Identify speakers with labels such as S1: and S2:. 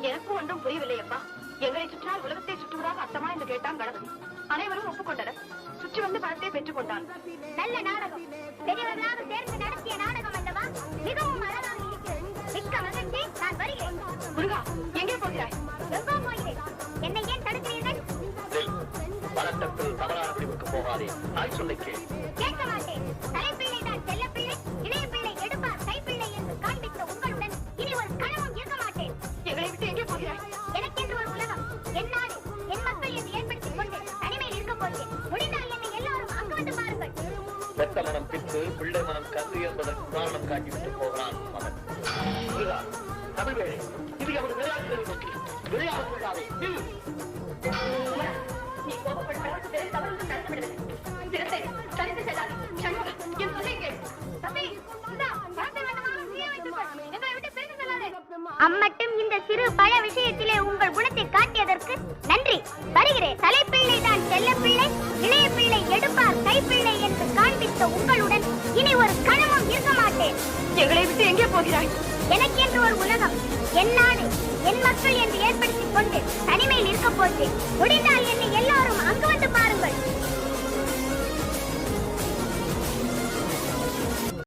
S1: எனக்கும் ஒன்றும் புரியவில்லை அப்பா. எங்களை சுற்றினால் உலகத்தை சுற்றுவதாக அர்த்தமா என்று கேட்டான் கணவன். அனைவரும் ஒப்புக்கொண்டனர். சுற்றி வந்து பணத்தை பெற்றுக் கொண்டான்.
S2: நல்ல நாடகம், பெரியவர்களாக சேர்ந்து நடத்திய நாடகம் அல்லவா? மிகவும் அழகாக இருக்கிறது. மிக்க மகிழ்ச்சி. நான் வருகிறேன்.
S1: முருகா, எங்கே போகிறாய்?
S2: எங்கோ போகிறேன். என்னை ஏன் தடுக்கிறீர்கள்?
S3: பணத்தத்தில் தவறான முடிவுக்கு போகாதே. நான் சொல்லை
S2: கேட்க மாட்டேன். தலைப்பிள்ளை தான் செல்லப்பிள்ளை, இளைய பிள்ளை எடுப்பார் கைப்பிள்ளை என்று காண்பித்த உங்களுடன் இனி ஒரு கனவும் இருக்க மாட்டேன்.
S1: எங்களை விட்டு எங்கே போகிறாய்?
S2: எனக்கென்று ஒரு உலகம், என் நாடு, என் மக்கள் என்று ஏற்படுத்திக் கொண்டு தனிமையில் இருக்க போகிறேன். முடிந்தால் என்னை எல்லாரும் அங்கு வந்து பாருங்கள்.
S3: பெத்த மனம் பித்து பிள்ளை மனம் கரு என்பதற்கு காரணம் காட்டிவிட்டு போகிறான் மகன். தமிழ் வேலை இது அவர் விளையாட கொள்ளாதே.
S1: நீ கோபப்படுவதற்கு தவறு நடந்து விடுவது. சிரத்தை தனித்து செல்லாதே. சண்முகம், என் சொல்லை கேள். தம்பி, இந்தா, பணத்தை வேண்டுமானால் நீயே வைத்துக் கொள். எங்களை விட்டு பிரிந்து செல்லாதே.
S2: அம்மட்டும் இந்த சிறு பழ விஷயத்திலே உங்கள் குணத்தை காட்டியதற்கு நன்றி. வருகிறேன். தலைப்பிள்ளை தான் செல்லப்பிள்ளை, இளைய பிள்ளை எடுப்பார் கைப்பிள்ளை என்று காண்பித்த உங்களுடன் இனி ஒரு கனவும் இருக்க மாட்டேன்.
S1: எங்களை விட்டு எங்கே போகிறாய்?
S2: எனக்கென்று ஒரு உலகம், என் நாடு, என் மக்கள் என்று ஏற்படுத்திக் கொண்டு தனிமையில் இருக்க போகிறேன். முடிந்தால் என்னை எல்லாரும் அங்கு வந்து பாருங்கள்.